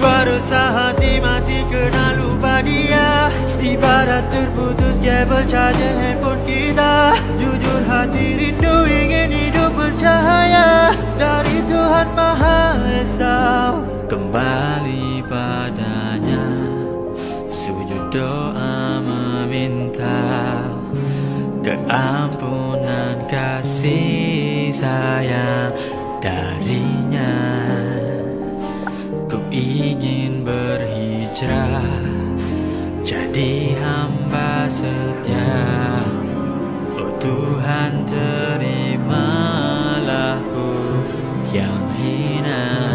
Berusaha hati mati kena lupa dia. Ibarat terputus kabel charger handphone kita. Jujur hati rindu ingin hidup bercahaya dari Tuhan Maha Esa. Kembali padanya, sujud doa meminta keampunan kasih sayang darinya. Ku ingin berhijrah jadi hamba setia. Oh Tuhan, terimalah ku yang hina.